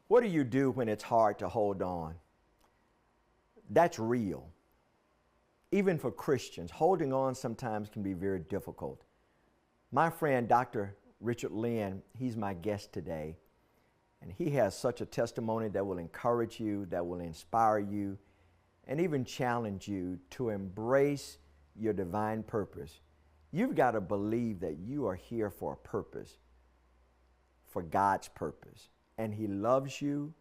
What do you do when it's hard to hold on? That's real. Even for Christians, holding on sometimes can be very difficult. My friend, Dr. Richard Lynn, he's my guest today, and he has such a testimony that will encourage you, that will inspire you, and even challenge you to embrace your divine purpose. You've got to believe that you are here for a purpose, for God's purpose. And He loves you.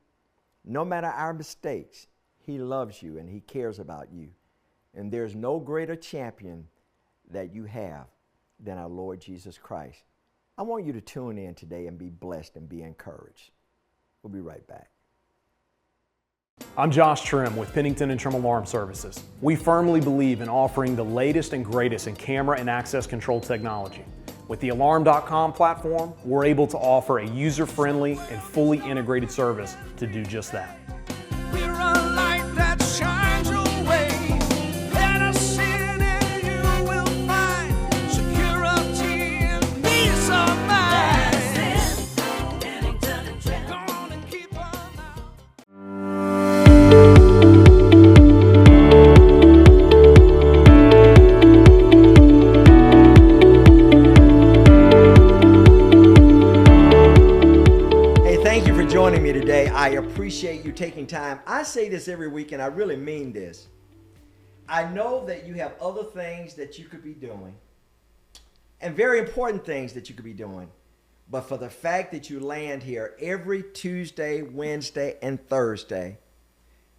No matter our mistakes, He loves you and He cares about you. And there's no greater champion that you have than our Lord Jesus Christ. I want you to tune in today and be blessed and be encouraged. We'll be right back. I'm Josh Trim with Pennington and Trim Alarm Services. We firmly believe in offering the latest and greatest in camera and access control technology. With the Alarm.com platform, we're able to offer a user-friendly and fully integrated service to do just that. We're a light that shines your way. Let us in and you will find security and peace of mind. Pennington and Trim. Go on and keep on now. Joining me today. I appreciate you taking time. I say this every week and I really mean this. I know that you have other things that you could be doing and very important things that you could be doing. But for the fact that you land here every Tuesday, Wednesday, and Thursday,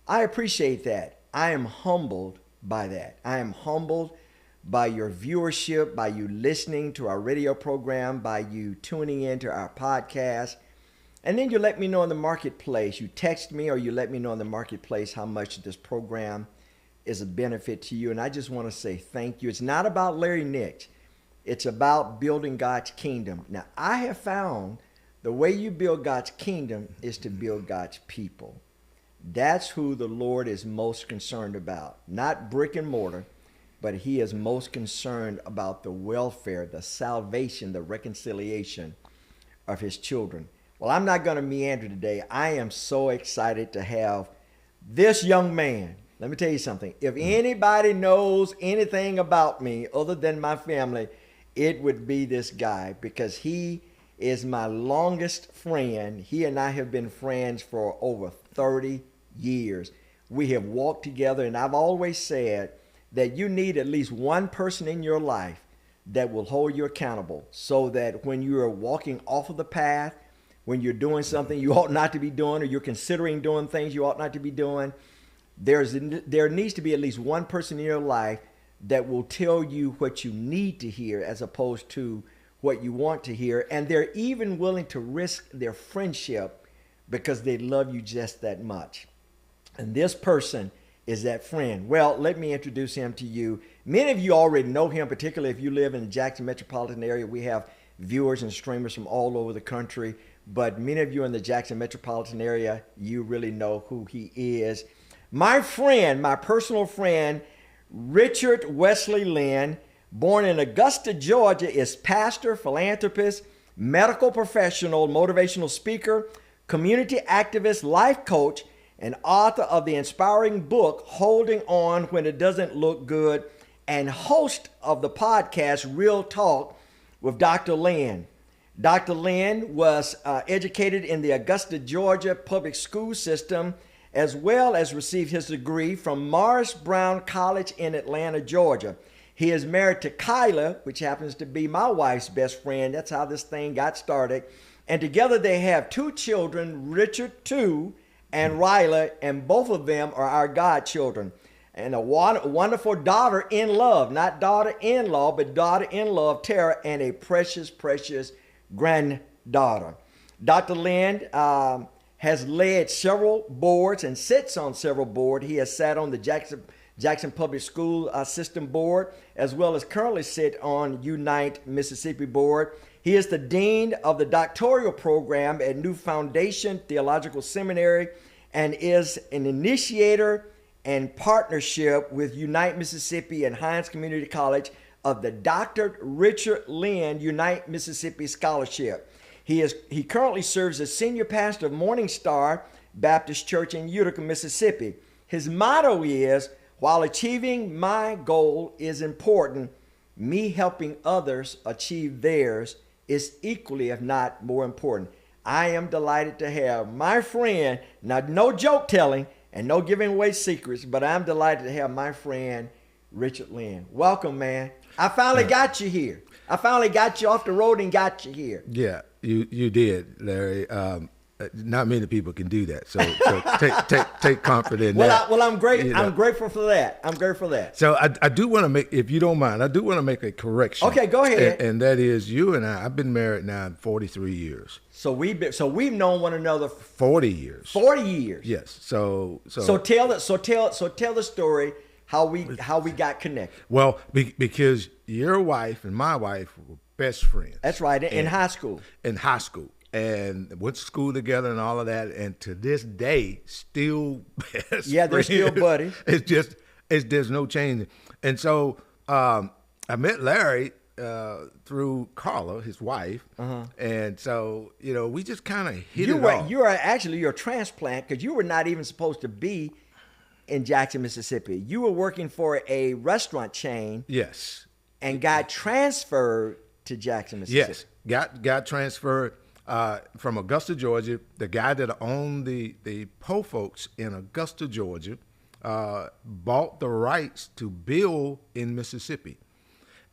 I appreciate that. I am humbled by that. I am humbled by your viewership, by you listening to our radio program, by you tuning into our podcast. And then you let me know in the marketplace, you text me or you let me know in the marketplace how much this program is a benefit to you. And I just want to say thank you. It's not about Larry Nix. It's about building God's kingdom. Now, I have found the way you build God's kingdom is to build God's people. That's who the Lord is most concerned about. Not brick and mortar, but He is most concerned about the welfare, the salvation, the reconciliation of His children. Well, I'm not going to meander today. I am so excited to have this young man. Let me tell you something. If anybody knows anything about me other than my family, it would be this guy because he is my longest friend. He and I have been friends for over 30 years. We have walked together, and I've always said that you need at least one person in your life that will hold you accountable so that when you are walking off of the path, when you're doing something you ought not to be doing, or you're considering doing things you ought not to be doing, there needs to be at least one person in your life that will tell you what you need to hear as opposed to what you want to hear. And they're even willing to risk their friendship because they love you just that much. And this person is that friend. Well, let me introduce him to you. Many of you already know him, particularly if you live in the Jackson metropolitan area. We have viewers and streamers from all over the country. But many of you in the Jackson metropolitan area, you really know who he is. My friend, my personal friend, Richard Wesley Lynn, born in Augusta, Georgia, is pastor, philanthropist, medical professional, motivational speaker, community activist, life coach, and author of the inspiring book, Holding On When It Doesn't Look Good, and host of the podcast, Real Talk with Dr. Lynn. Dr. Lynn was educated in the Augusta, Georgia public school system, as well as received his degree from Morris Brown College in Atlanta, Georgia. He is married to Kyla, which happens to be my wife's best friend. That's how this thing got started. And together they have two children, Richard 2 and Ryla, and both of them are our godchildren. And a wonderful daughter-in-law, not daughter-in-law, but daughter-in-law, Tara, and a precious, precious granddaughter. Dr. Lynn has led several boards and sits on several boards. He has sat on the Jackson Public School System Board, as well as currently sit on Unite Mississippi Board. He is the Dean of the Doctoral Program at New Foundation Theological Seminary and is an initiator and partnership with Unite Mississippi and Hines Community College of the Dr. Richard Lynn Unite Mississippi Scholarship. He currently serves as senior pastor of Morning Star Baptist Church in Utica, Mississippi. His motto is, while achieving my goal is important, me helping others achieve theirs is equally, if not more important. I am delighted to have my friend, now no joke telling and no giving away secrets, but I'm delighted to have my friend, Richard Lynn. Welcome, man. I finally got you here. I finally got you off the road and got you here. Yeah, you did, Larry. Not many people can do that. So take comfort in that. Well, I'm great. You know. I'm grateful for that. I'm grateful for that. So I do want to make, if you don't mind, I do want to make a correction. Okay, go ahead. And that is, you and I've been married now 43 years. So we've known one another for 40 years. 40 years. Yes. So tell the story how we got connected. Well, because your wife and my wife were best friends. That's right. In high school. In high school. And went to school together and all of that, and to this day, still best Yeah, they're still friends. buddies. There's no change. And so I met Larry through Carla, his wife, and so we just kind of hit it off. You're a transplant, because you were not even supposed to be in Jackson, Mississippi. You were working for a restaurant chain. Yes. And got transferred to Jackson, Mississippi. Yes, got transferred. From Augusta, Georgia. The guy that owned the Po Folks in Augusta, Georgia, bought the rights to build in Mississippi.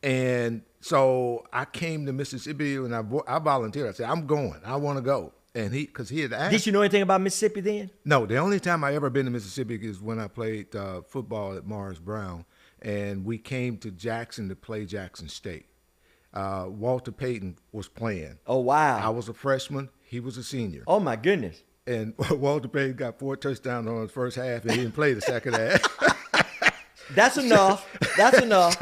And so I came to Mississippi and I volunteered. I said, I'm going. I want to go. And because he had asked. Did you know anything about Mississippi then? No, the only time I ever been to Mississippi is when I played football at Morris Brown. And we came to Jackson to play Jackson State. Walter Payton was playing. Oh, wow. I was a freshman. He was a senior. Oh, my goodness. And Walter Payton got 4 touchdowns on his first half, and he didn't play the second half. That's enough. That's enough.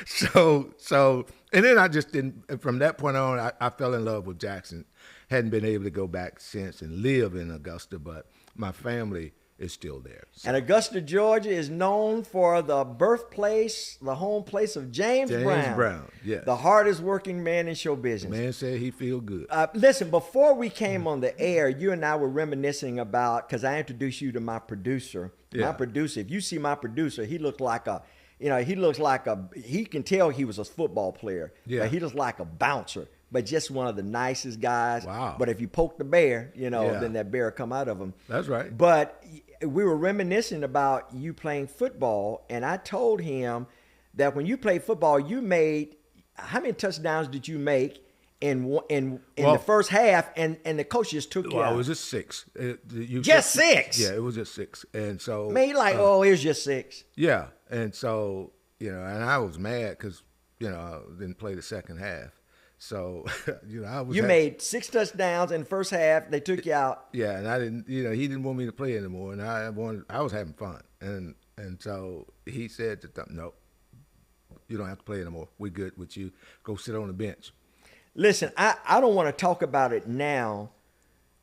So, and then I just didn't, from that point on, I fell in love with Jackson. Hadn't been able to go back since and live in Augusta, but my family is still there. So. And Augusta, Georgia is known for the birthplace, the home place of James Brown. James Brown, yes. The hardest working man in show business. Man said he feel good. Listen, before we came on the air, you and I were reminiscing about, because I introduced you to my producer. Yeah. My producer, if you see my producer, he looks like he can tell he was a football player. Yeah. But he looks like a bouncer, but just one of the nicest guys. Wow. But if you poke the bear, Yeah. then that bear will come out of him. That's right. But we were reminiscing about you playing football, and I told him that when you played football, you made, how many touchdowns did you make in the first half, and the coach just took you Well, out? it was just 6. Just 6? Yeah, it was just 6. And so. Man, it was just 6. Yeah. And so, and I was mad because, I didn't play the second half. So, I was. You made 6 touchdowns in the first half. They took you out. Yeah, and I didn't. He didn't want me to play anymore, and I was having fun, and so he said, "No, you don't have to play anymore. We're good with you. Go sit on the bench." Listen, I don't want to talk about it now,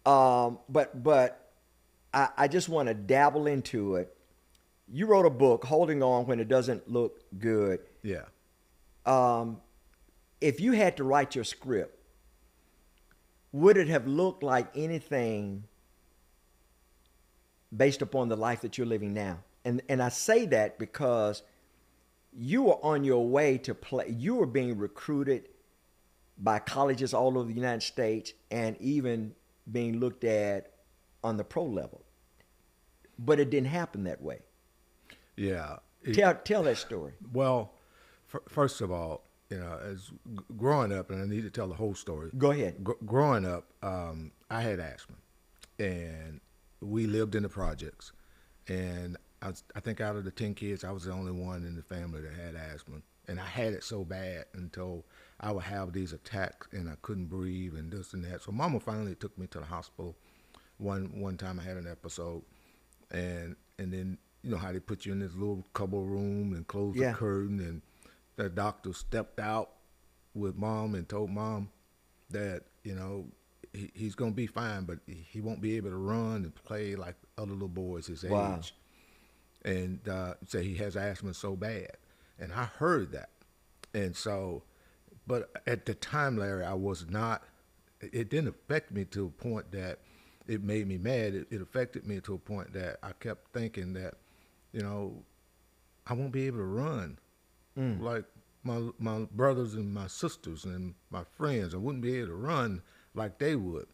but I just want to dabble into it. You wrote a book, Holding On When It Doesn't Look Good. Yeah. If you had to write your script, would it have looked like anything based upon the life that you're living now? And I say that because you were on your way to play. You were being recruited by colleges all over the United States and even being looked at on the pro level. But it didn't happen that way. Yeah. Tell that story. Well, first of all, as growing up, and I need to tell the whole story. Go ahead. Growing up, I had asthma, and we lived in the projects. And I think out of the 10 kids, I was the only one in the family that had asthma. And I had it so bad until I would have these attacks, and I couldn't breathe and this and that. So Mama finally took me to the hospital. One time I had an episode, and then how they put you in this little cupboard room and close the curtain, and the doctor stepped out with Mom and told Mom that he's gonna be fine, but he won't be able to run and play like other little boys his age. And say he has asthma so bad, and I heard that, and so, but at the time, Larry, I was not it didn't affect me to a point that it made me mad. It affected me to a point that I kept thinking that, you know, I won't be able to run like my brothers and my sisters and my friends. I wouldn't be able to run like they would.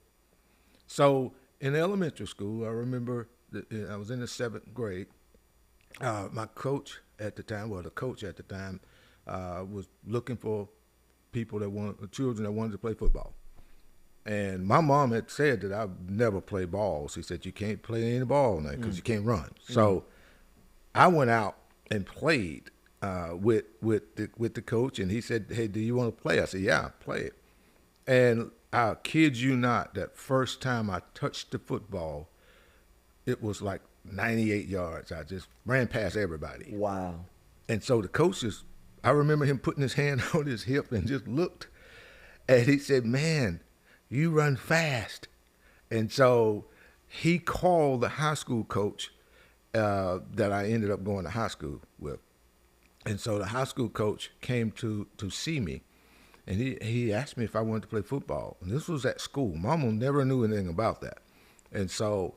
So in elementary school, I remember that I was in the 7th grade. My coach at the time, the coach at the time, was looking for children that wanted to play football. And my mom had said that I'd never play ball. She said, you can't play any ball now because you can't run. So I went out and played with the coach, and he said, hey, do you want to play? I said, yeah, play it. And I kid you not, that first time I touched the football, it was like 98 yards. I just ran past everybody. Wow. And so the coach I remember him putting his hand on his hip and just looked, and he said, man, you run fast. And so he called the high school coach that I ended up going to high school with. And so the high school coach came to see me, and he asked me if I wanted to play football. And this was at school. Mama never knew anything about that. And so,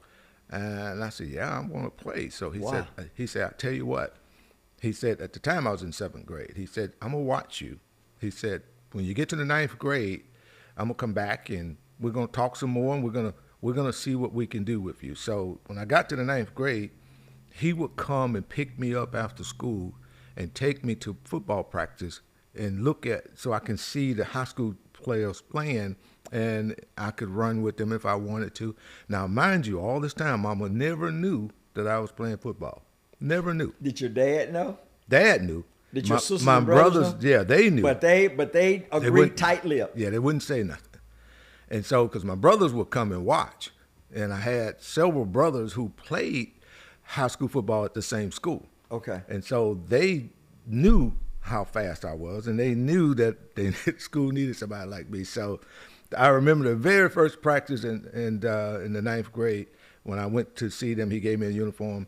and I said, yeah, I'm going to play. So he said, I'll tell you what. He said, at the time I was in 7th grade, he said, I'm going to watch you. He said, when you get to the 9th grade, I'm going to come back and we're going to talk some more, and we're going to see what we can do with you. So when I got to the 9th grade, he would come and pick me up after school and take me to football practice and so I can see the high school players playing, and I could run with them if I wanted to. Now, mind you, all this time, Mama never knew that I was playing football. Never knew. Did your dad know? Dad knew. Did your sisters my and brothers brothers know? Yeah, they knew. But they agreed tight-lipped. Yeah, they wouldn't say nothing. And so, because my brothers would come and watch, and I had several brothers who played high school football at the same school. Okay. And so they knew how fast I was, and they knew that school needed somebody like me. So I remember the very first practice in the 9th grade when I went to see them. He gave me a uniform,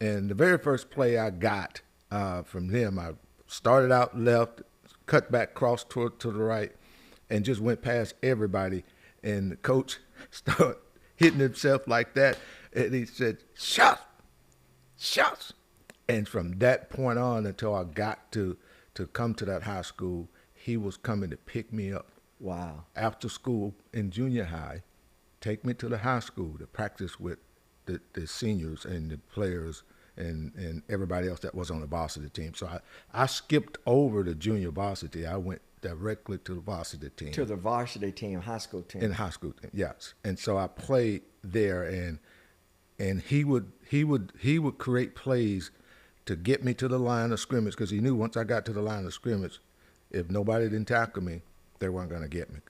and the very first play I got from him, I started out left, cut back, crossed to the right, and just went past everybody. And the coach started hitting himself like that, and he said, shots. And from that point on until I got to come to that high school, he was coming to pick me up. Wow. After school in junior high, take me to the high school to practice with the seniors and the players and everybody else that was on the varsity team. So I skipped over the junior varsity. I went directly to the varsity team. To the varsity team, high school team. In high school, yes. And so I played there, and he would create plays to get me to the line of scrimmage, because he knew once I got to the line of scrimmage, if nobody didn't tackle me, they weren't going to get me.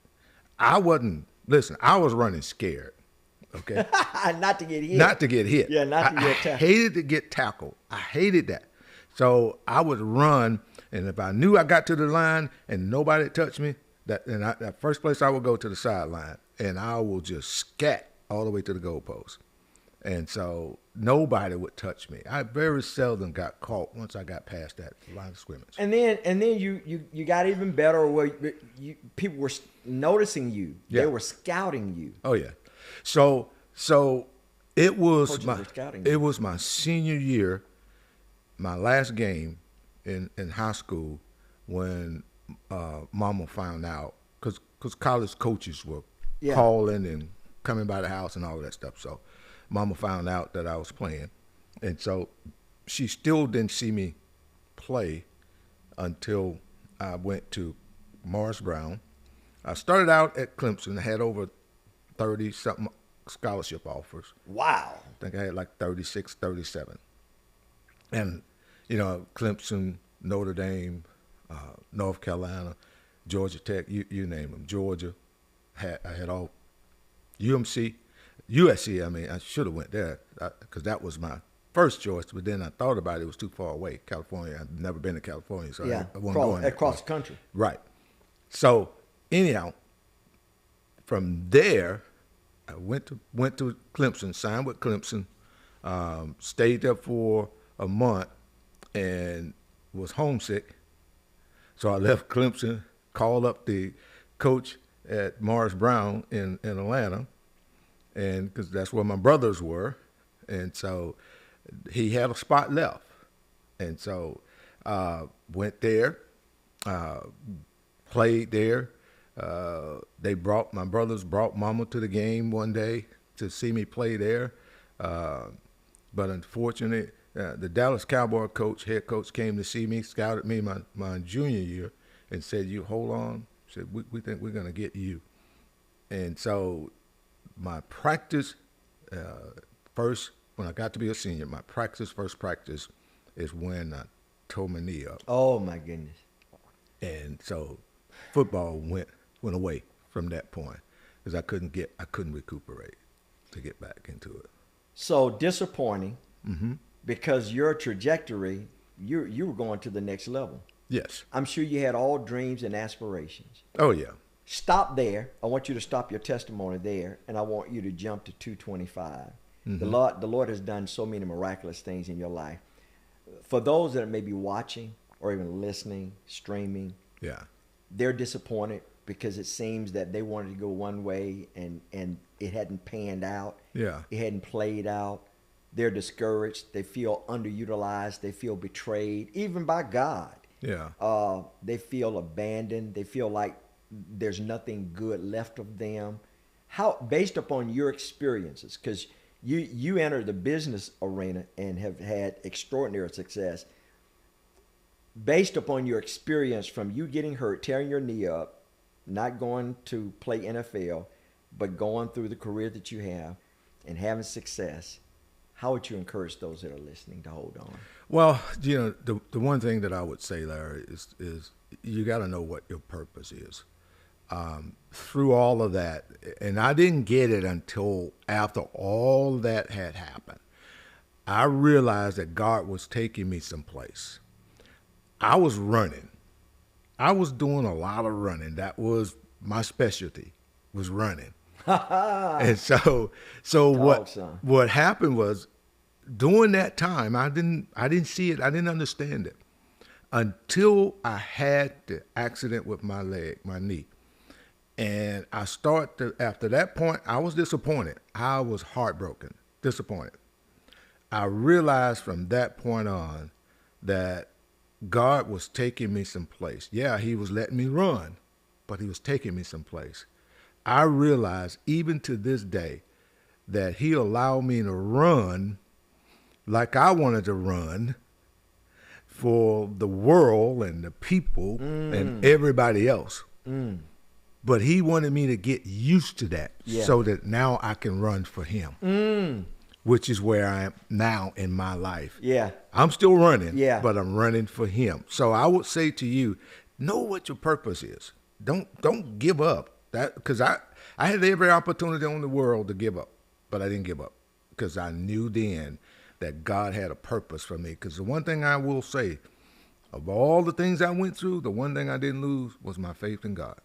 I was running scared, okay? Not to get hit. Not to get hit. Yeah, not to get tackled. I hated to get tackled. I hated that. So I would run, and if I knew I got to the line and nobody touched me, that first place I would go to the sideline, and I will just scat all the way to the goalpost. And so nobody would touch me. I very seldom got caught once I got past that line of scrimmage. And then you got even better where people were noticing you. Yeah. They were scouting you. Oh yeah. So it was Coaches my senior year, my last game in high school, when Mama found out, because college coaches were calling and coming by the house and all of that stuff. So Mama found out that I was playing, and so she still didn't see me play until I went to Morris Brown. I started out at Clemson. I had over 30-something scholarship offers. Wow. I think I had like 36, 37. And, Clemson, Notre Dame, North Carolina, Georgia Tech, you name them, Georgia. I had all, USC, I should have went there because that was my first choice, but then I thought about it was too far away. California, I've never been to California, so I wasn't going there. Across the country. Right. So anyhow, from there, I went to Clemson, signed with Clemson, stayed there for a month, and was homesick. So I left Clemson, called up the coach at Morris Brown in Atlanta, and because that's where my brothers were, and so he had a spot left, and so went there, played there. My brothers brought Mama to the game one day to see me play there, but unfortunately, the Dallas Cowboy head coach came to see me, scouted me my junior year, and said, "You hold on." Said, "We think we're going to get you." And so my practice first, when I got to be a senior, my first practice is when I tore my knee up. Oh my goodness. And so football went away from that point because I couldn't recuperate to get back into it. So disappointing, Mm-hmm. because your trajectory, you were going to the next level. Yes. I'm sure you had all dreams and aspirations. Oh, yeah. Stop there. I want you to stop your testimony there, and I want you to jump to 225. Mm-hmm. The Lord has done so many miraculous things in your life. For those that may be watching or even listening, streaming, Yeah. they're disappointed because it seems that they wanted to go one way and it hadn't panned out. Yeah. It hadn't played out. They're discouraged. They feel underutilized. They feel betrayed, even by God. Yeah. They feel abandoned. They feel like there's nothing good left of them. How, based upon your experiences, because you entered the business arena and have had extraordinary success. Based upon your experience from you getting hurt, tearing your knee up, not going to play NFL, but going through the career that you have and having success, how would you encourage those that are listening to hold on? Well, the one thing that I would say, Larry, is you got to know what your purpose is. Through all of that, and I didn't get it until after all that had happened, I realized that God was taking me someplace. I was running. I was doing a lot of running. That was my specialty, was running. And so what happened was, during that time, I didn't see it. I didn't understand it until I had the accident with my knee. And after that point, I was disappointed. I was heartbroken, disappointed. I realized from that point on that God was taking me someplace. Yeah, he was letting me run, but he was taking me someplace. I realized even to this day that he allowed me to run like I wanted to run for the world and the people and everybody else. But he wanted me to get used to that so that now I can run for him, which is where I am now in my life. Yeah. I'm still running, but I'm running for him. So I would say to you, know what your purpose is. Don't give up. Because I had every opportunity in the world to give up, but I didn't give up because I knew then that God had a purpose for me. Because the one thing I will say, of all the things I went through, the one thing I didn't lose was my faith in God.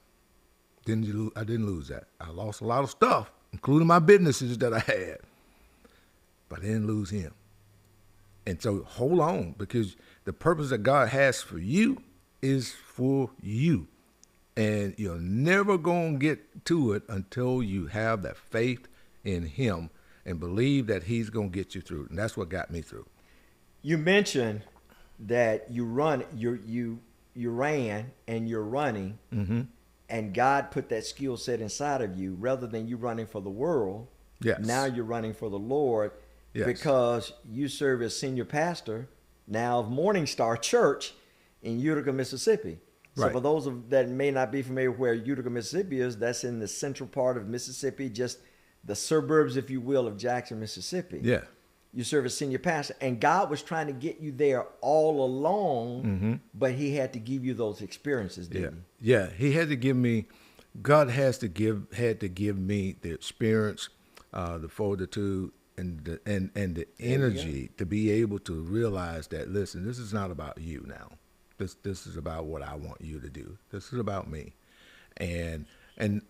I didn't lose that. I lost a lot of stuff, including my businesses that I had, but I didn't lose him. And so hold on, because the purpose that God has for you is for you. And you're never going to get to it until you have that faith in him and believe that he's going to get you through. And that's what got me through. You mentioned that you ran and you're running, and God put that skill set inside of you rather than you running for the world. Yes. Now you're running for the Lord because you serve as senior pastor now of Morning Star Church in Utica, Mississippi. So for those that may not be familiar with where Utica, Mississippi is, that's in the central part of Mississippi, just the suburbs, if you will, of Jackson, Mississippi. Yeah. You serve as senior pastor, and God was trying to get you there all along, but he had to give you those experiences, didn't he? Yeah, he had to give me, God had to give me the experience, the fortitude, and the energy to be able to realize that, listen, this is not about you now. This is about what I want you to do. This is about me. And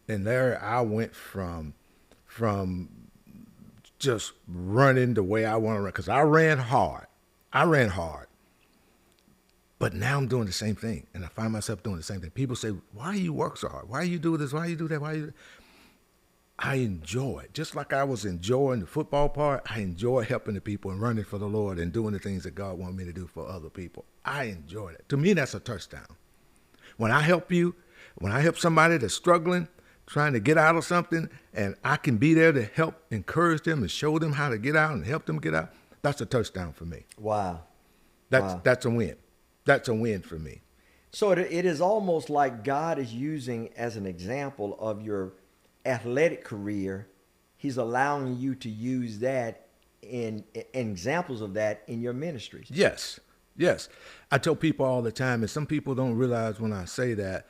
there I went from just running the way I want to run, because I ran hard. But now I'm doing the same thing, and I find myself doing the same thing. People say, why do you work so hard? Why do you do this? Why do you do that? Why do you... I enjoy it. Just like I was enjoying the football part, I enjoy helping the people and running for the Lord and doing the things that God wanted me to do for other people. I enjoy it. To me, that's a touchdown. When I help you, when I help somebody that's struggling, trying to get out of something, and I can be there to help encourage them and show them how to get out and help them get out, that's a touchdown for me. Wow. That's a win. That's a win for me. So it is almost like God is using as an example of your athletic career. He's allowing you to use that in examples of that in your ministries. Yes. Yes. I tell people all the time, and some people don't realize when I say that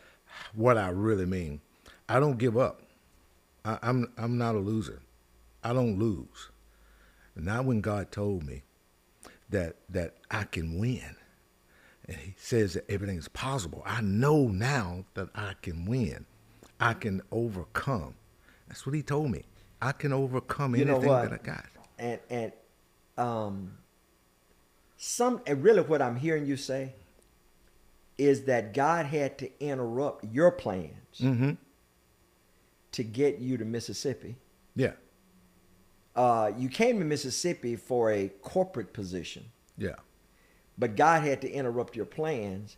what I really mean. I don't give up. I'm not a loser. I don't lose. Not when God told me that I can win. And he says that everything is possible. I know now that I can win. I can overcome. That's what he told me. I can overcome anything that I got. And really what I'm hearing you say is that God had to interrupt your plans to get you to Mississippi. Yeah. You came to Mississippi for a corporate position. Yeah. But God had to interrupt your plans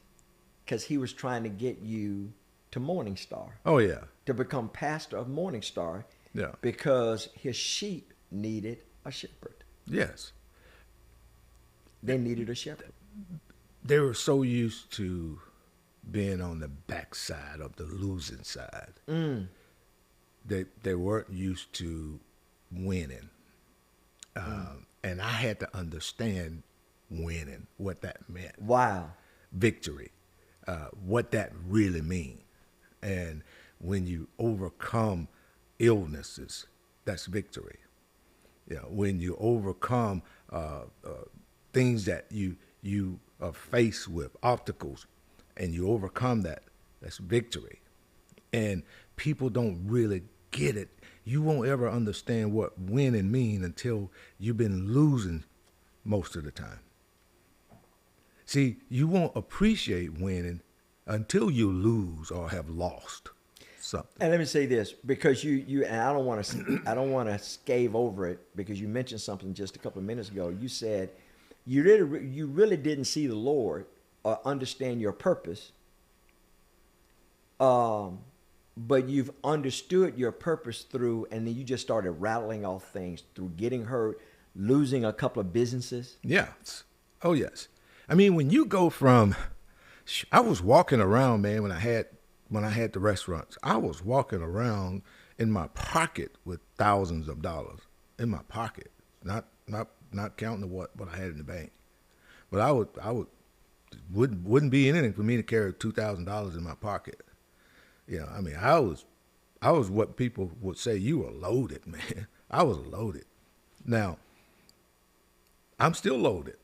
because he was trying to get you to Morning Star. Oh, yeah. To become pastor of Morning Star. Yeah. Because his sheep needed a shepherd. Yes. They needed a shepherd. They were so used to being on the backside of the losing side. They weren't used to winning. And I had to understand winning, what that meant. Wow. Victory, what that really means. And when you overcome illnesses, that's victory. You know, when you overcome things that you are faced with, obstacles, and you overcome that, that's victory. And people don't really get it. You won't ever understand what winning means until you've been losing most of the time. See, you won't appreciate winning until you lose or have lost something. And let me say this, because you and I don't want to scave over it, because you mentioned something just a couple of minutes ago. You said you really didn't see the Lord or understand your purpose. But you've understood your purpose through, and then you just started rattling off things through getting hurt, losing a couple of businesses. Yes. Oh, yes. I mean, when you go from, I was walking around, man, when I had the restaurants, I was walking around in my pocket with thousands of dollars in my pocket, not counting what I had in the bank. But wouldn't be anything for me to carry $2,000 in my pocket. You know, I mean, I was what people would say, you were loaded, man. I was loaded. Now, I'm still loaded,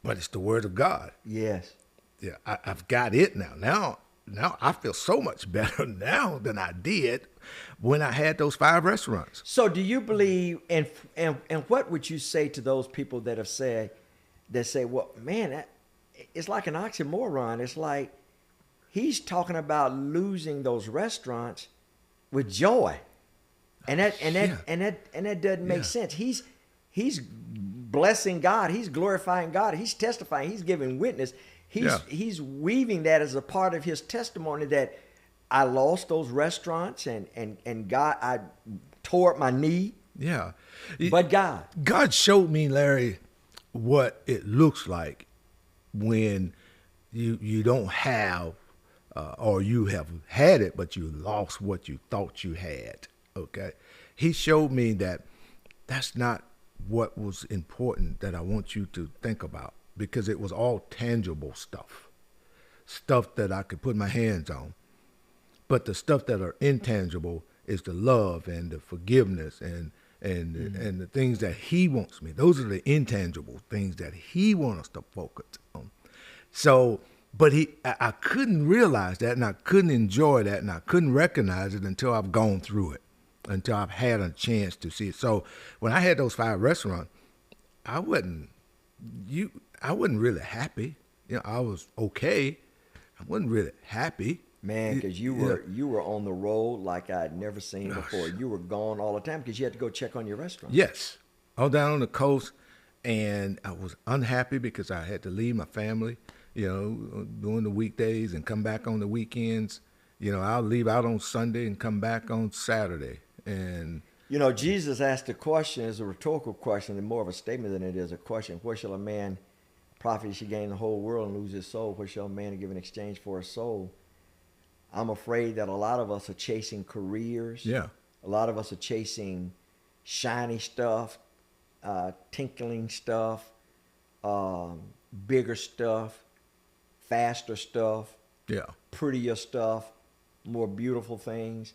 but it's the word of God. Yes. Yeah, I've got it now. Now I feel so much better now than I did when I had those 5 restaurants. So do you believe, and what would you say to those people that say, well, man, it's like an oxymoron. It's like he's talking about losing those restaurants with joy. And that doesn't make sense. He's blessing God, he's glorifying God, he's testifying, he's giving witness. He's weaving that as a part of his testimony that I lost those restaurants and God, I tore up my knee. Yeah. But God showed me, Larry, what it looks like when you don't have or you have had it, but you lost what you thought you had. Okay. He showed me that that's not what was important that I want you to think about, because it was all tangible stuff that I could put my hands on. But the stuff that are intangible is the love and the forgiveness and the things that he wants me. Those are the intangible things that he wants us to focus on. So, but I couldn't realize that, and I couldn't enjoy that, and I couldn't recognize it until I've gone through it, until I've had a chance to see it. So when I had those 5 restaurants, I wasn't really happy. I was okay. I wasn't really happy. Man, because you were on the road like I'd never seen before. You were gone all the time because you had to go check on your restaurant. Yes, all down on the coast, and I was unhappy because I had to leave my family, during the weekdays and come back on the weekends. I'll leave out on Sunday and come back on Saturday. And Jesus asked a question, it's a rhetorical question, and more of a statement than it is a question. What shall a man profit if he gain the whole world and lose his soul? What shall a man give in exchange for a soul? I'm afraid that a lot of us are chasing careers. Yeah. A lot of us are chasing shiny stuff, tinkling stuff, bigger stuff, faster stuff, yeah, prettier stuff, more beautiful things,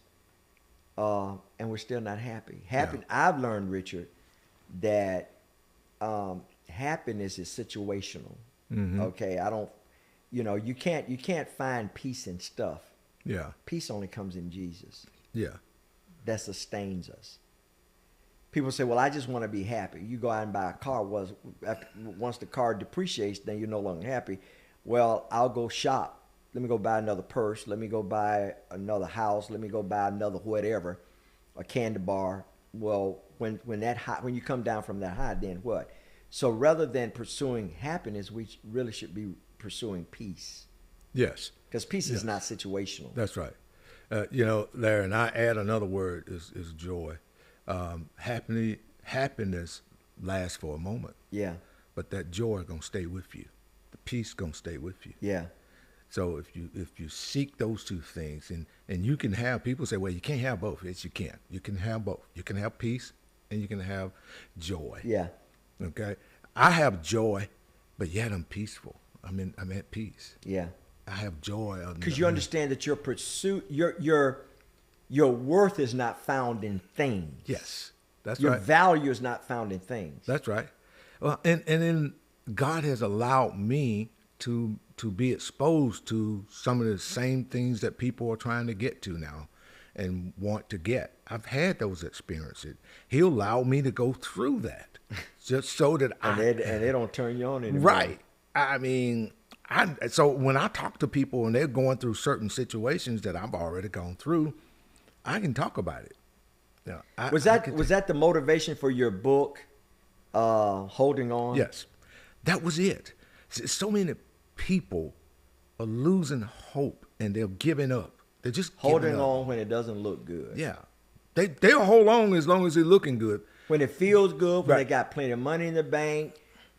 and we're still not happy. Yeah. I've learned, Richard, that happiness is situational. Mm-hmm. Okay, you can't find peace in stuff. Yeah. Peace only comes in Jesus. Yeah. That sustains us. People say, well, I just want to be happy. You go out and buy a car. Once the car depreciates, then you're no longer happy. Well, I'll go shop. Let me go buy another purse. Let me go buy another house. Let me go buy another whatever, a candy bar. Well, when you come down from that high, then what? So rather than pursuing happiness, we really should be pursuing peace. Yes. Because peace is not situational. That's right. Larry, and I add another word is joy. Happiness lasts for a moment. Yeah. But that joy is gonna stay with you. The peace gonna stay with you. Yeah. So if you seek those two things, and you can have, people say, well, you can't have both. Yes, you can. You can have both. You can have peace and you can have joy. Yeah. Okay. I have joy, but yet I'm peaceful. I'm at peace. Yeah. I have joy. Because you understand that your pursuit, your worth is not found in things. Yes, that's your right. Your value is not found in things. That's right. Well, and then God has allowed me to be exposed to some of the same things that people are trying to get to now and want to get. I've had those experiences. He'll allow me to go through that just so that and they don't turn you on anymore. Right. I mean, so when I talk to people and they're going through certain situations that I've already gone through, I can talk about it. Was that the motivation for your book, Holding On? Yes, that was it. So many people are losing hope and they're giving up. They're just holding on when it doesn't look good. Yeah, they'll hold on as long as it's looking good. When it feels good, when Right. they got plenty of money in the bank.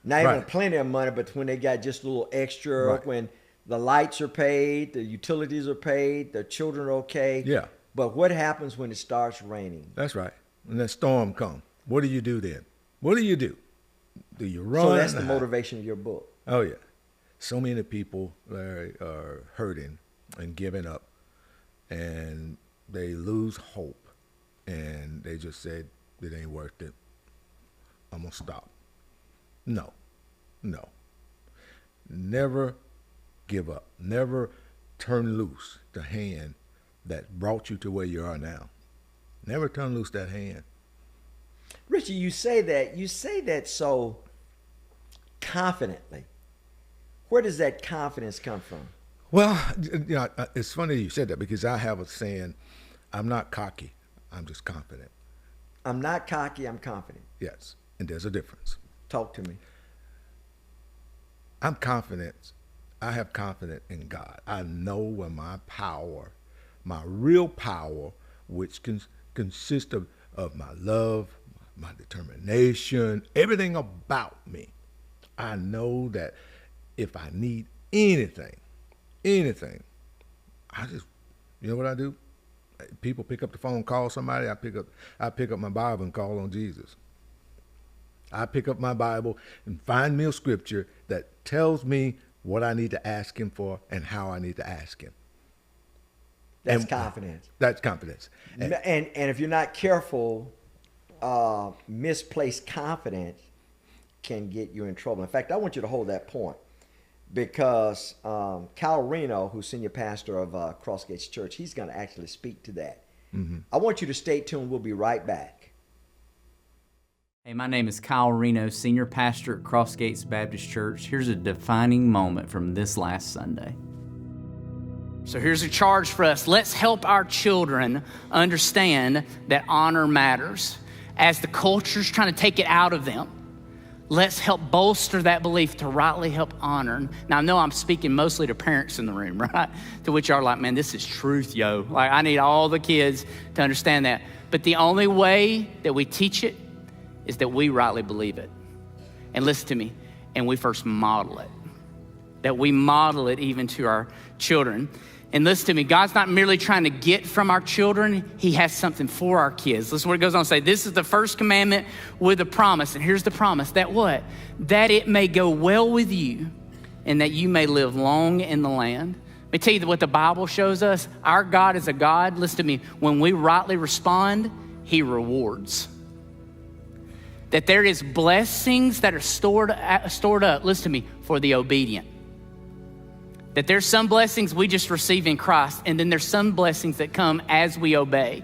Not even Right. plenty of money, but when they got just a little extra, Right. when the lights are paid, the utilities are paid, their children are okay. Yeah. But what happens when it starts raining? That's right. When that storm comes, what do you do then? What do you do? Do you run? So that's the motivation of your book. Oh, yeah. So many people, Larry, are hurting and giving up, and they lose hope, and they just said, it ain't worth it. I'm going to stop. No. Never give up. Never turn loose the hand that brought you to where you are now. Never turn loose that hand. Richie, you say that so confidently. Where does that confidence come from? Well, it's funny you said that because I have a saying, I'm not cocky, I'm just confident. I'm not cocky, I'm confident. Yes, and there's a difference. Talk to me. I'm confident. I have confidence in God. I know where my power, my real power, which consists of my love, my determination, everything about me. I know that if I need anything, I just, you know what I do? People pick up the phone, call somebody, I pick up my Bible and call on Jesus. I pick up my Bible and find me a scripture that tells me what I need to ask him for and how I need to ask him. That's confidence. That's confidence. And if you're not careful, misplaced confidence can get you in trouble. In fact, I want you to hold that point because Cal Reno, who's senior pastor of Crossgates Church, he's going to actually speak to that. Mm-hmm. I want you to stay tuned. We'll be right back. Hey, my name is Kyle Reno, Senior Pastor at Crossgates Baptist Church. Here's a defining moment from this last Sunday. So here's a charge for us. Let's help our children understand that honor matters. As the culture's trying to take it out of them, let's help bolster that belief to rightly help honor. Now, I know I'm speaking mostly to parents in the room, right? To which are like, man, this is truth, yo. Like, I need all the kids to understand that. But the only way that we teach it is that we rightly believe it. And listen to me, and we first model it. That we model it even to our children. And listen to me, God's not merely trying to get from our children, He has something for our kids. Listen what it goes on to say. This is the first commandment with a promise. And here's the promise, that what? That it may go well with you and that you may live long in the land. Let me tell you what the Bible shows us. Our God is a God, listen to me, when we rightly respond, He rewards. That there is blessings that are stored up, listen to me, for the obedient. That there's some blessings we just receive in Christ, and then there's some blessings that come as we obey.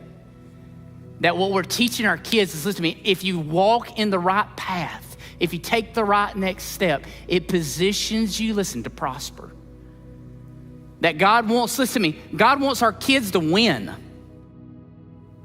That what we're teaching our kids is, listen to me, if you walk in the right path, if you take the right next step, it positions you, listen, to prosper. That God wants, listen to me, God wants our kids to win.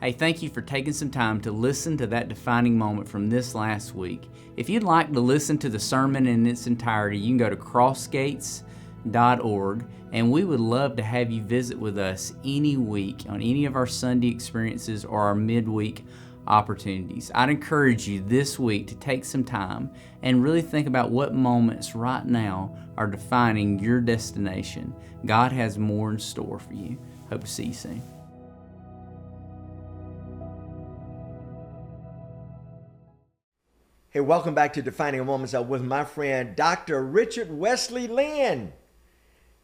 Hey, thank you for taking some time to listen to that defining moment from this last week. If you'd like to listen to the sermon in its entirety, you can go to crossgates.org, and we would love to have you visit with us any week on any of our Sunday experiences or our midweek opportunities. I'd encourage you this week to take some time and really think about what moments right now are defining your destination. God has more in store for you. Hope to see you soon. Hey, welcome back to Defining Moments with my friend, Dr. Richard Wesley Lynn.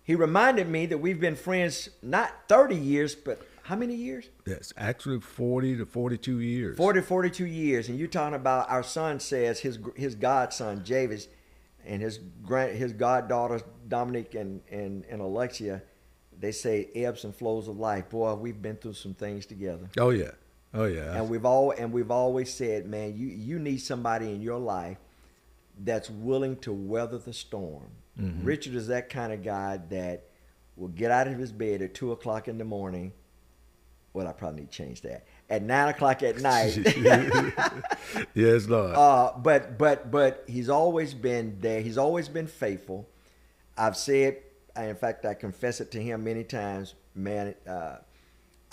He reminded me that we've been friends not 30 years, but how many years? Yes, actually 40 to 42 years. 42 years. And you're talking about, our son says, his godson, Javis, and his goddaughters, Dominic and Alexia, they say ebbs and flows of life. Boy, we've been through some things together. Oh, yeah. Oh, yeah. And we've always said, man, you need somebody in your life that's willing to weather the storm. Mm-hmm. Richard is that kind of guy that will get out of his bed at 2 o'clock in the morning. Well, I probably need to change that. At 9 o'clock at night. Yes, Lord. But he's always been there. He's always been faithful. I've said, in fact, I confess it to him many times, man,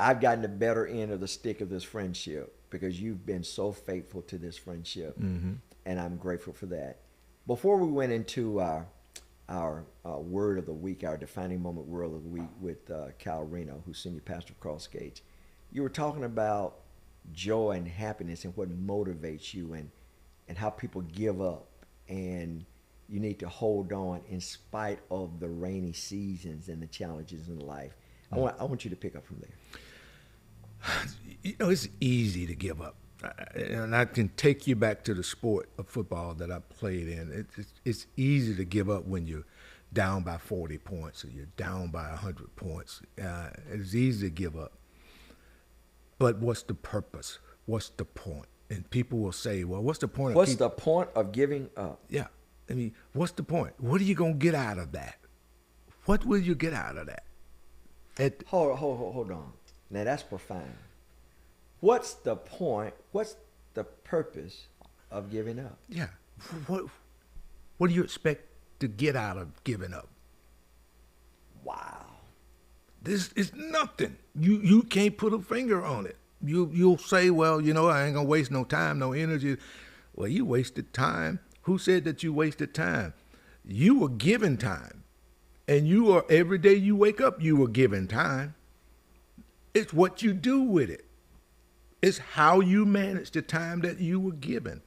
I've gotten the better end of the stick of this friendship because you've been so faithful to this friendship, mm-hmm. and I'm grateful for that. Before we went into our word of the week, our defining moment word of the week with Kyle Reno, who's senior pastor of Crossgates, you were talking about joy and happiness and what motivates you and how people give up, and you need to hold on in spite of the rainy seasons and the challenges in life. Mm-hmm. I want you to pick up from there. You know, it's easy to give up. And I can take you back to the sport of football that I played in. It's easy to give up when you're down by 40 points or you're down by 100 points. It's easy to give up. But what's the purpose? What's the point? And people will say, well, what's the point? What's the point of giving up? Yeah. I mean, what's the point? What are you going to get out of that? What will you get out of that? Hold on. Now that's profound. What's the point? What's the purpose of giving up? Yeah. What do you expect to get out of giving up? Wow. This is nothing. You can't put a finger on it. You'll say, well, you know, I ain't gonna waste no time, no energy. Well, you wasted time. Who said that you wasted time? You were given time. And you are, every day you wake up, you were given time. It's what you do with it. It's how you manage the time that you were given.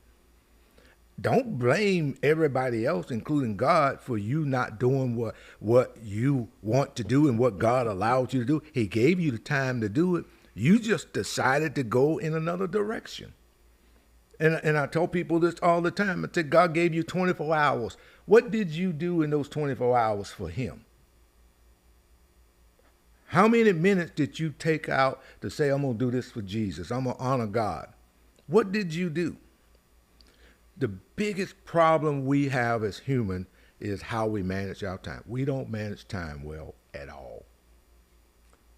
Don't blame everybody else, including God, for you not doing what you want to do and what God allowed you to do. He gave you the time to do it. You just decided to go in another direction. And I tell people this all the time. I said, God gave you 24 hours. What did you do in those 24 hours for him? How many minutes did you take out to say, I'm going to do this for Jesus? I'm going to honor God. What did you do? The biggest problem we have as human is how we manage our time. We don't manage time well at all.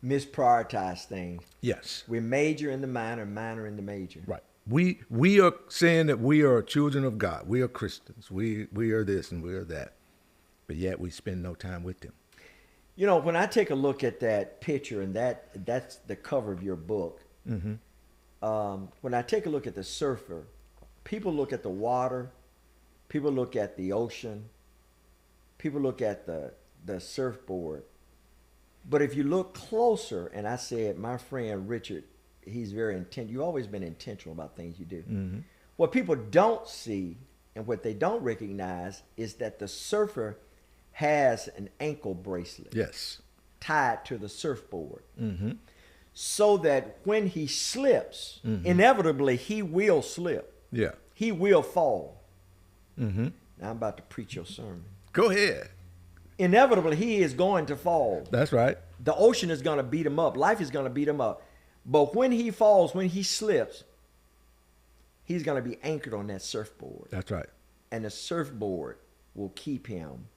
Misprioritize things. Yes. We major in the minor, minor in the major. Right. We are saying that we are children of God. We are Christians. We are this and we are that. But yet we spend no time with them. You know, when I take a look at that picture, and that's the cover of your book, when I take a look at the surfer, people look at the water, people look at the ocean, people look at the surfboard. But if you look closer, and I said, my friend Richard, he's very intent. You've always been intentional about things you do. What people don't see and what they don't recognize is that the surfer has an ankle bracelet. Yes. Tied to the surfboard. So that when he slips, inevitably he will slip. Yeah. He will fall. Now I'm about to preach your sermon. Go ahead. Inevitably he is going to fall. That's right. The ocean is going to beat him up. Life is going to beat him up. But when he falls, when he slips, he's going to be anchored on that surfboard. That's right. And the surfboard will keep him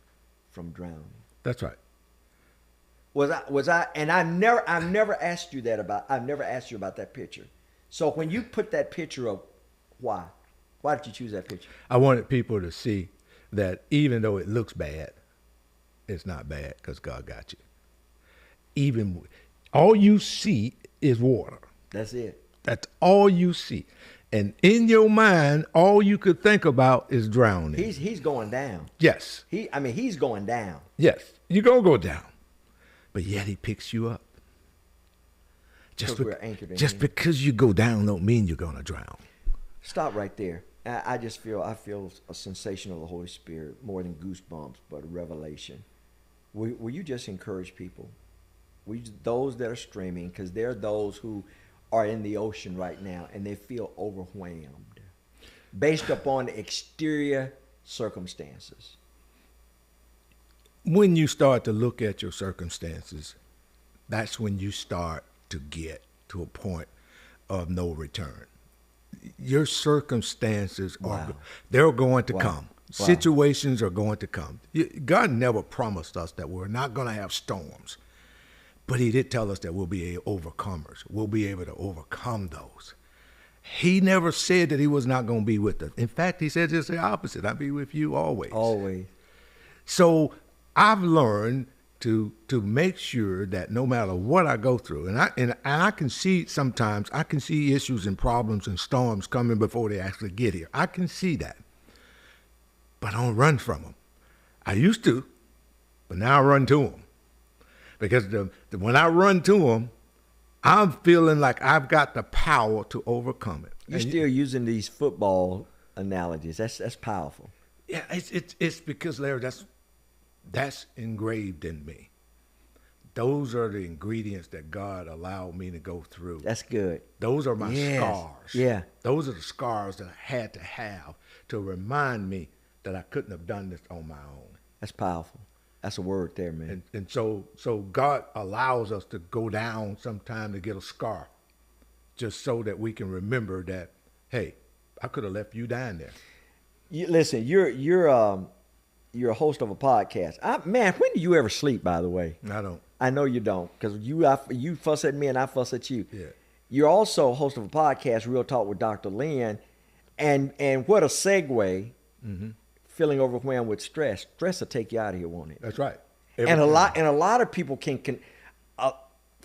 from drowning. That's right. And I've never asked you about that picture. So when you put that picture up, why? Why did you choose that picture? I wanted people to see that even though it looks bad, it's not bad because God got you. Even all you see is water. That's it. That's all you see. And in your mind, all you could think about is drowning. He's going down. Yes. He's going down. Yes. You're going to go down. But yet he picks you up. Just we're anchored in him. because you go down don't mean you're going to drown. Stop right there. I feel a sensation of the Holy Spirit, more than goosebumps, but a revelation. Will you just encourage people? Those that are streaming, because there are those who are in the ocean right now and they feel overwhelmed based upon exterior circumstances. When you start to look at your circumstances, that's when you start to get to a point of no return. Your circumstances they're going to come. Situations are going to come. God never promised us that we're not going to have storms, but he did tell us that we'll be overcomers. We'll be able to overcome those. He never said that he was not going to be with us. In fact, he said just the opposite. I'll be with you always. Always. So I've learned to make sure that no matter what I go through, and I can see sometimes, I can see issues and problems and storms coming before they actually get here. I can see that. But I don't run from them. I used to, but now I run to them. Because when I run to them, I'm feeling like I've got the power to overcome it. You're still using these football analogies. That's powerful. Yeah, it's because, Larry, that's engraved in me. Those are the ingredients that God allowed me to go through. That's good. Those are my scars. Yeah. Those are the scars that I had to have to remind me that I couldn't have done this on my own. That's powerful. That's a word there, man. And so God allows us to go down sometime to get a scar, just so that we can remember that, hey, I could have left you down there. Listen, you're a host of a podcast. Man, when do you ever sleep, by the way? I don't. I know you don't, because you fuss at me and I fuss at you. Yeah. You're also a host of a podcast, Real Talk with Dr. Lynn, and what a segue. Feeling overwhelmed with stress. Stress will take you out of here, won't it? That's right. And a lot of people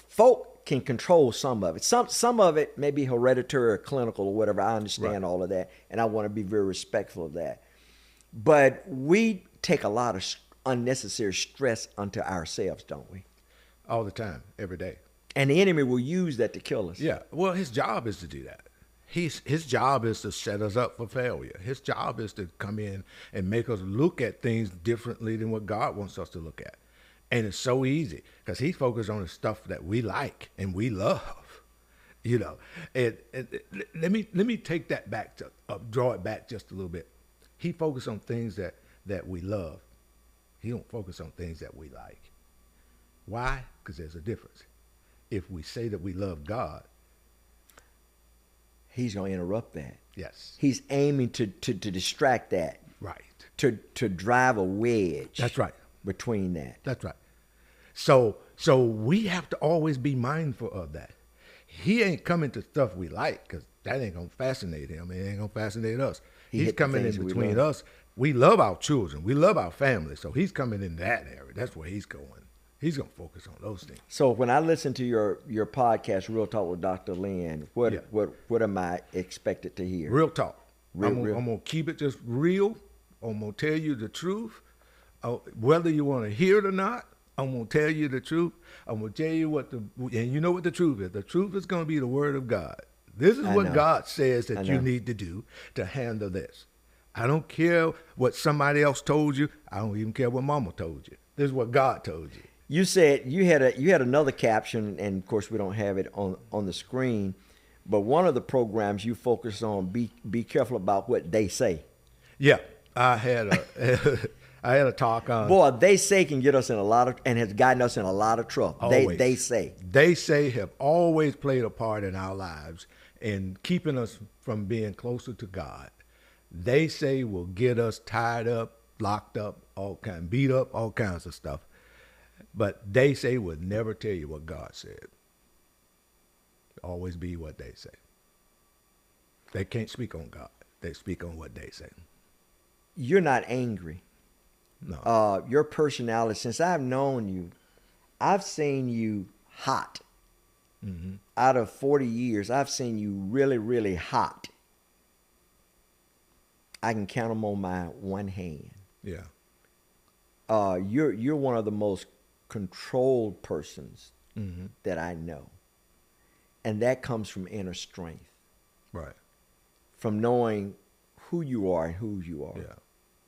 folk can control some of it. Some of it may be hereditary or clinical or whatever. I understand all of that, and I want to be very respectful of that. But we take a lot of unnecessary stress unto ourselves, don't we? All the time, every day. And the enemy will use that to kill us. Yeah. Well, his job is to do that. His job is to set us up for failure. His job is to come in and make us look at things differently than what God wants us to look at. And it's so easy because he's focused on the stuff that we like and we love, you know. And let me take that back to draw it back just a little bit. He focused on things that we love. He don't focus on things that we like. Why? Because there's a difference. If we say that we love God, he's going to interrupt that. Yes. He's aiming to distract that. Right. To drive a wedge. That's right. Between that. That's right. So we have to always be mindful of that. He ain't coming to stuff we like, because that ain't going to fascinate him. It ain't going to fascinate us. He's coming in between us. We love our children. We love our family. So he's coming in that area. That's where he's going. He's going to focus on those things. So when I listen to your podcast, Real Talk with Dr. Lynn, what am I expected to hear? Real talk. Real. I'm going to keep it just real. I'm going to tell you the truth. Whether you want to hear it or not, I'm going to tell you the truth. I'm going to tell you and you know what the truth is. The truth is going to be the word of God. This is what God says that you need to do to handle this. I don't care what somebody else told you. I don't even care what mama told you. This is what God told you. You said you had another caption, and of course we don't have it on the screen, but one of the programs you focused on, be careful about what they say. Yeah, I had a talk on. Boy, they say can get us in a lot of, and has gotten us in a lot of trouble. Always. They say have always played a part in our lives in keeping us from being closer to God. They say will get us tied up, locked up, beat up, all kinds of stuff. But they say would never tell you what God said. Always be what they say. They can't speak on God. They speak on what they say. You're not angry. No. Your personality, since I've known you, I've seen you hot. Mm-hmm. Out of 40 years, I've seen you really, really hot. I can count them on my one hand. Yeah. You're one of the most controlled persons that I know. And that comes from inner strength. Right. From knowing who you are and whose you are. Yeah.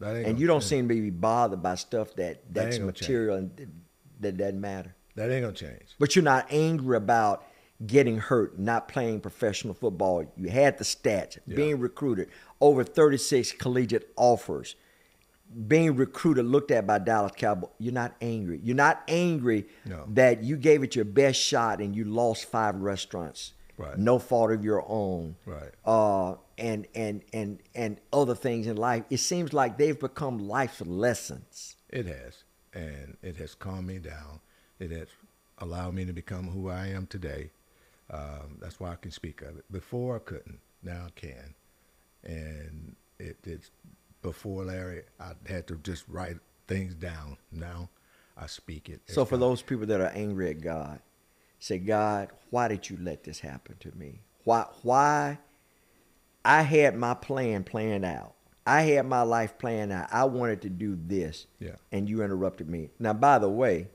And you don't seem to be bothered by stuff that's material and that doesn't matter. That ain't gonna change. But you're not angry about getting hurt, not playing professional football. You had the stats, being recruited, over 36 collegiate offers, being recruited, looked at by Dallas Cowboys. You're not angry. You're not angry that you gave it your best shot and you lost 5 restaurants. Right. No fault of your own. Right. And other things in life. It seems like they've become life lessons. It has. And it has calmed me down. It has allowed me to become who I am today. That's why I can speak of it. Before I couldn't. Now I can. And it's before, Larry, I had to just write things down. Now I speak it. So for those people that are angry at God, say, God, why did you let this happen to me? Why? I had my plan planned out. I had my life planned out. I wanted to do this. Yeah. And you interrupted me. Now, by the way,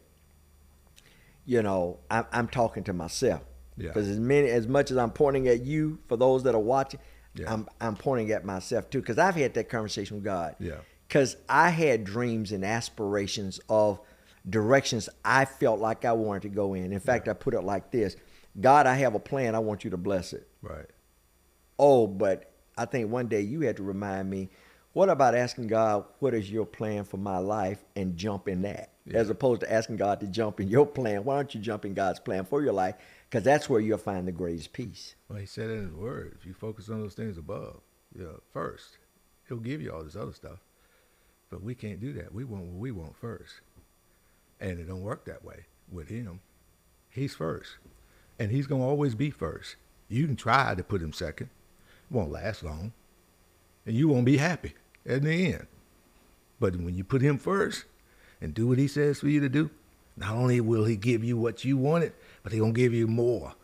I'm talking to myself. Yeah. Because as much as I'm pointing at you, for those that are watching, I'm pointing at myself too. Because I've had that conversation with God. Yeah. Because I had dreams and aspirations of directions I felt like I wanted to go in. In fact, I put it like this: God, I have a plan. I want you to bless it. Right. Oh, but I think one day you had to remind me, what about asking God, what is your plan for my life, and jump in that? Yeah. As opposed to asking God to jump in your plan. Why don't you jump in God's plan for your life? Because that's where you'll find the greatest peace. Well, he said in his word, if you focus on those things above, first, he'll give you all this other stuff. But we can't do that. We want what we want first. And it don't work that way with him. He's first. And he's going to always be first. You can try to put him second. It won't last long. And you won't be happy at the end. But when you put him first and do what he says for you to do, not only will he give you what you wanted, but he's going to give you more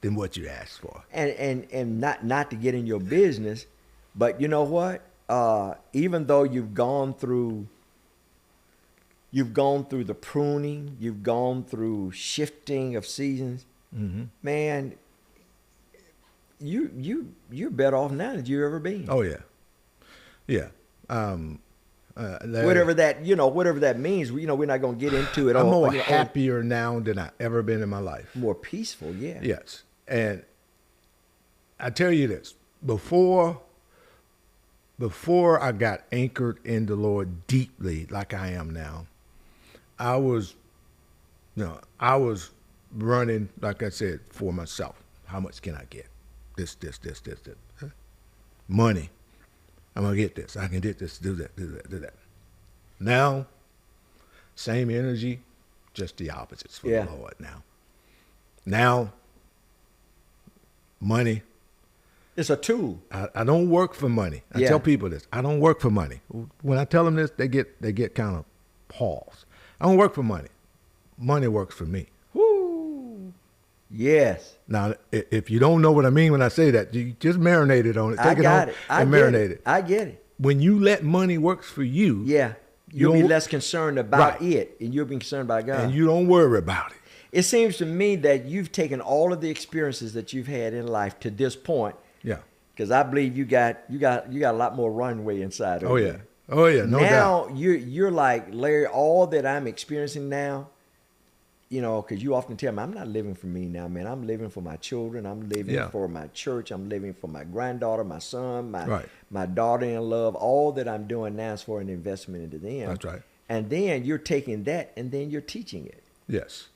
than what you asked for. And not to get in your business, but you know what? Even though you've gone through the pruning, you've gone through shifting of seasons, man, you're better off now than you've ever been. Oh yeah. Yeah. Whatever that means, we're not going to get into it. I'm more happier now than I've ever been in my life. More peaceful, yeah. Yes. And I tell you this, before I got anchored in the Lord deeply like I am now, I was running, like I said, for myself. How much can I get? this. Huh? Money. I'm going to get this. I can get this, do that. Now, same energy, just the opposites for the Lord now. Now, money. It's a tool. I don't work for money. I tell people this. I don't work for money. When I tell them this, they get kind of paused. I don't work for money. Money works for me. Woo. Yes. Now, if you don't know what I mean when I say that, you just marinate it on it. Take it home and marinate it. I get it. When you let money work for you, you'll be less concerned about it, and you'll be concerned about God. And you don't worry about it. It seems to me that you've taken all of the experiences that you've had in life to this point. Yeah. Because I believe you got a lot more runway inside of you. Oh yeah, no doubt. Now you're like, Larry, all that I'm experiencing now, you know, because you often tell me, I'm not living for me now, man. I'm living for my children. I'm living for my church. I'm living for my granddaughter, my son, my daughter-in-law. All that I'm doing now is for an investment into them. That's right. And then you're taking that and then you're teaching it. Yes.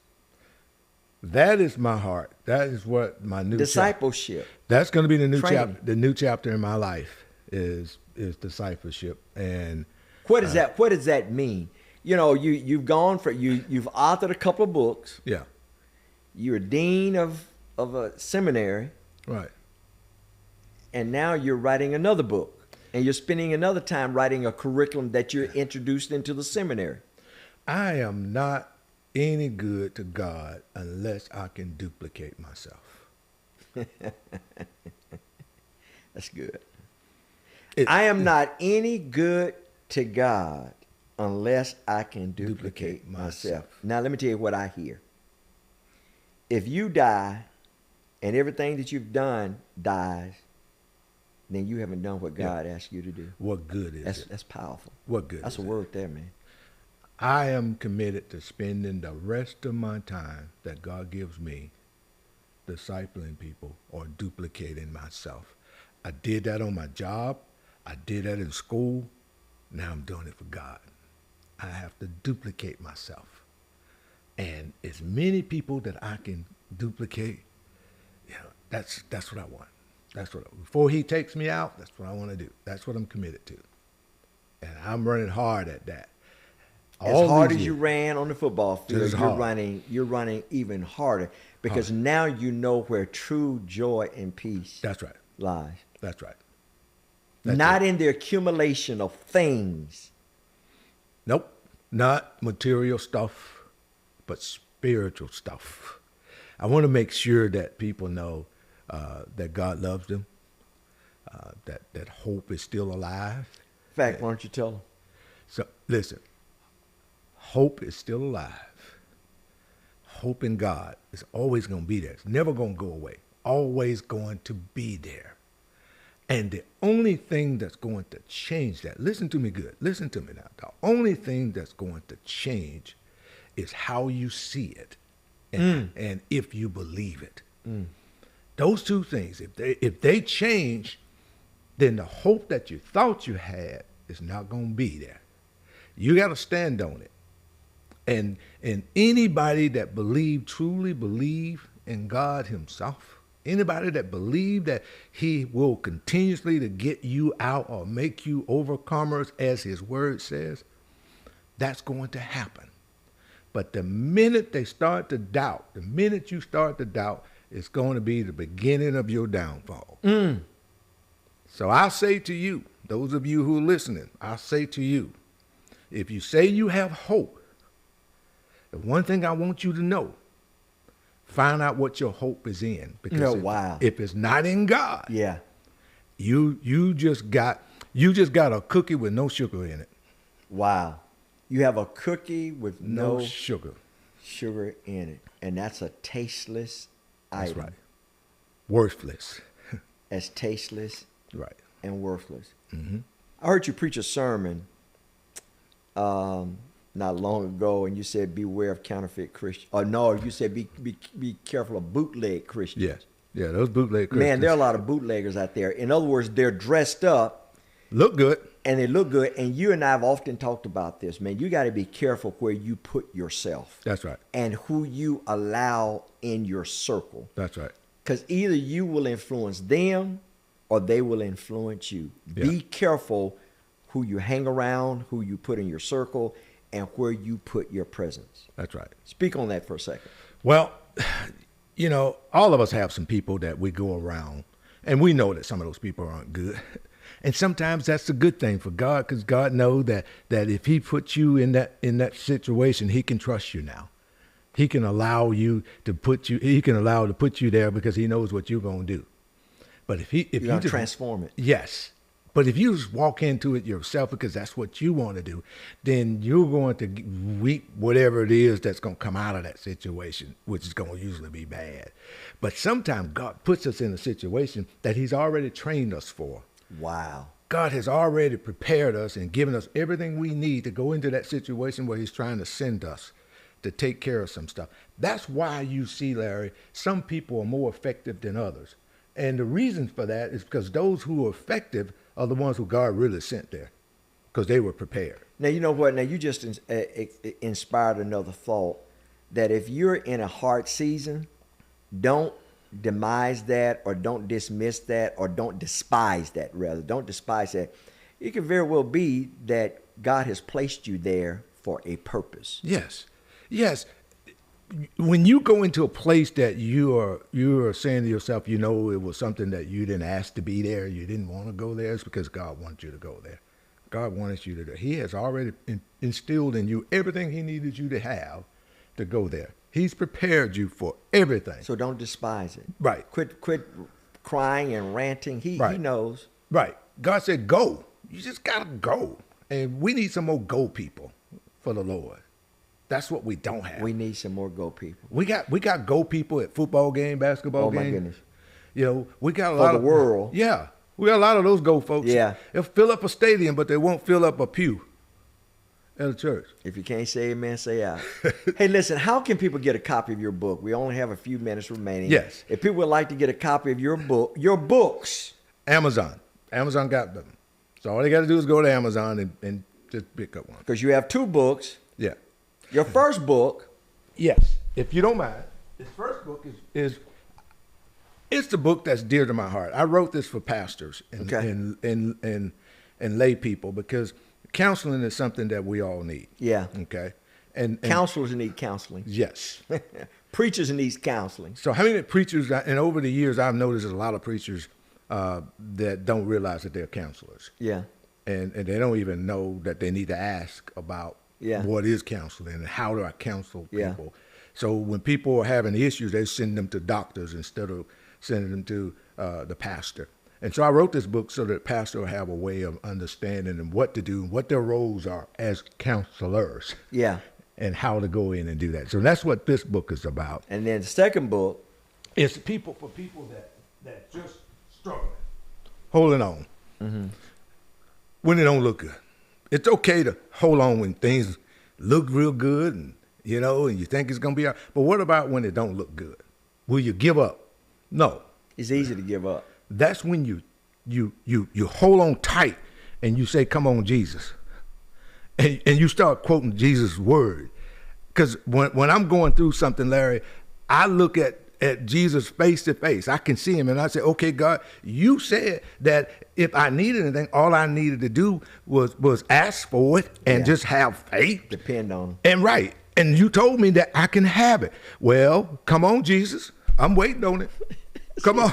That is my heart. That is what my new discipleship. That's going to be the new chapter. The new chapter in my life is discipleship. And what does that mean? You know, you've gone for you've authored a couple of books. Yeah. You're a dean of a seminary. Right. And now you're writing another book, and you're spending another time writing a curriculum that you're introduced into the seminary. I am not any good to God unless I can duplicate myself. That's good. I am not any good to God unless I can duplicate myself. Now, let me tell you what I hear. If you die and everything that you've done dies, then you haven't done what God asked you to do. What good is it? That's powerful. What good That's is a word there, man. I am committed to spending the rest of my time that God gives me discipling people or duplicating myself. I did that on my job. I did that in school. Now I'm doing it for God. I have to duplicate myself. And as many people that I can duplicate, that's what I want. Before he takes me out, that's what I want to do. That's what I'm committed to. And I'm running hard at that. As hard as you ran on the football field, you're running even harder because now you know where true joy and peace lies. That's right. Not in the accumulation of things. Nope. Not material stuff, but spiritual stuff. I want to make sure that people know that God loves them, that hope is still alive. In fact, why don't you tell them? So listen. Hope is still alive. Hope in God is always going to be there. It's never going to go away. Always going to be there. And the only thing that's going to change that, listen to me good. Listen to me now. The only thing that's going to change is how you see it and if you believe it. Those two things, if they change, then the hope that you thought you had is not going to be there. You got to stand on it. And anybody that truly believe in God himself, anybody that believe that he will continuously to get you out or make you overcomers as his word says, that's going to happen. But the minute they start to doubt, it's going to be the beginning of your downfall. So I say to you, those of you who are listening, I say to you, if you say you have hope, the one thing I want you to know, find out what your hope is in. Because if it's not in God, you just got a cookie with no sugar in it. Wow. You have a cookie with no sugar in it. And that's a tasteless item. That's right. Worthless. As tasteless and worthless. Mm-hmm. I heard you preach a sermon not long ago, and you said beware of counterfeit Christians. Or no, you said be careful of bootleg Christians. Yeah, those bootleg Christians. Man, there are a lot of bootleggers out there. In other words, they're dressed up. Look good. And they look good. And you and I have often talked about this, man. You got to be careful where you put yourself. That's right. And who you allow in your circle. That's right. Because either you will influence them or they will influence you. Yeah. Be careful who you hang around, who you put in your circle, and where you put your presence. That's right. Speak on that for a second. Well, you know, all of us have some people that we go around, and we know that some of those people aren't good. And sometimes that's a good thing for God, because God knows that if he puts you in that situation, he can trust you now. He can allow you to put you there because he knows what you're going to do. But if you're going to transform it. Yes. But if you just walk into it yourself because that's what you want to do, then you're going to reap whatever it is that's going to come out of that situation, which is going to usually be bad. But sometimes God puts us in a situation that he's already trained us for. Wow. God has already prepared us and given us everything we need to go into that situation where he's trying to send us to take care of some stuff. That's why you see, Larry, some people are more effective than others. And the reason for that is because those who are effective are the ones who God really sent there because they were prepared. Now, you know what? Now, you just inspired another thought that if you're in a hard season, don't demise that or don't dismiss that or don't despise that, rather. Don't despise that. It could very well be that God has placed you there for a purpose. Yes. Yes. When you go into a place that you are saying to yourself, you know, it was something that you didn't ask to be there, you didn't want to go there, it's because God wanted you to go there. God wanted you to do. He has already instilled in you everything he needed you to have to go there. He's prepared you for everything. So don't despise it. Right. Quit crying and ranting. He knows. Right. God said go. You just got to go. And we need some more go people for the Lord. That's what we don't have. We need some more go people. We got go people at football game, basketball game. Oh my goodness. You know, we got a lot of the world. Yeah. We got a lot of those go folks. Yeah. They'll fill up a stadium, but they won't fill up a pew at a church. If you can't say amen, say out. Hey, listen, how can people get a copy of your book? We only have a few minutes remaining. Yes. If people would like to get a copy of your books. Amazon got them. So all they got to do is go to Amazon and just pick up one. Because you have 2 books. Yeah. Your first book. Yes, if you don't mind. This first book is it's the book that's dear to my heart. I wrote this for pastors and lay people because counseling is something that we all need. Yeah. Okay. And counselors need counseling. Yes. Preachers need counseling. So how many preachers, and over the years I've noticed a lot of preachers that don't realize that they're counselors. Yeah. And they don't even know that they need to ask about what is counseling and how do I counsel people. Yeah. So when people are having issues, they send them to doctors instead of sending them to the pastor. And so I wrote this book so that the pastor will have a way of understanding and what to do, what their roles are as counselors. Yeah. And how to go in and do that. So that's what this book is about. And then the second book. It's for people that just struggling, holding on. Mm-hmm. When it don't look good. It's okay to hold on when things look real good and you think it's going to be all right. But what about when it don't look good? Will you give up? No. It's easy to give up. That's when you hold on tight and you say, come on, Jesus. And you start quoting Jesus' word. Because when I'm going through something, Larry, I look at Jesus face to face. I can see him and I say, okay, God, you said that if I needed anything, all I needed to do was ask for it and just have faith. Depend on him. And right. And you told me that I can have it. Well, come on, Jesus. I'm waiting on it. Come on.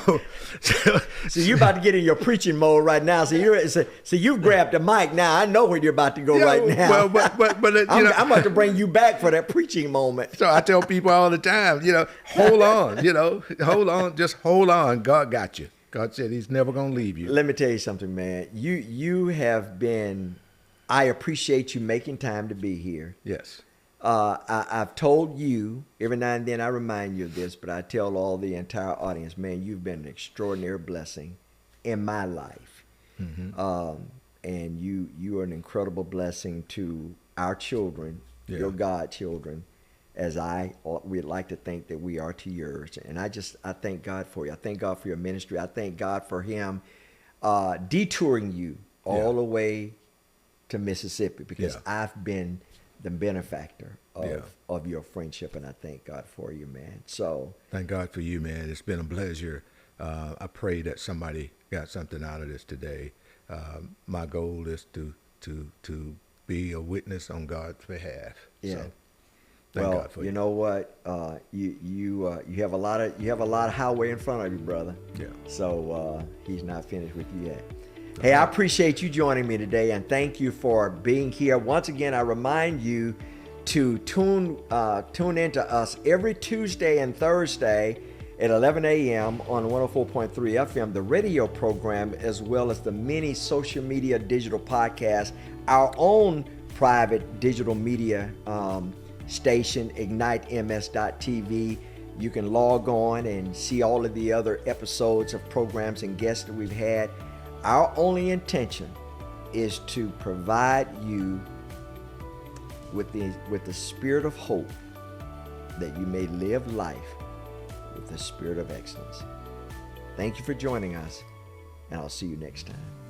So you're about to get in your preaching mode right now. So you've grabbed the mic now. I know where you're about to go right now. Well, but I'm about to bring you back for that preaching moment. So I tell people all the time, hold on, hold on, just hold on. God got you. God said he's never going to leave you. Let me tell you something, man. You have been, I appreciate you making time to be here. Yes. I've told you, every now and then I remind you of this, but I tell all the entire audience, man, you've been an extraordinary blessing in my life. Mm-hmm. And you are an incredible blessing to our children, your godchildren, as we'd like to think that we are to yours. And I thank God for you. I thank God for your ministry. I thank God for him detouring you all the way to Mississippi, because I've been the benefactor Yeah. of your friendship, and I thank God for you, man. So Thank God for you, man. It's been a pleasure. I pray that somebody got something out of this today. My goal is to be a witness on God's behalf. yeah. So, thank Well, God for you you. know what? You have a lot of highway in front of you, brother. Yeah. So he's not finished with you yet. Hey, I appreciate you joining me today, and thank you for being here. Once again, I remind you to tune into us every Tuesday and Thursday at 11 a.m. on 104.3 FM, the radio program, as well as the many social media digital podcasts, our own private digital media station, ignitems.tv. You can log on and see all of the other episodes of programs and guests that we've had. Our only intention is to provide you with the spirit of hope, that you may live life with the spirit of excellence. Thank you for joining us, and I'll see you next time.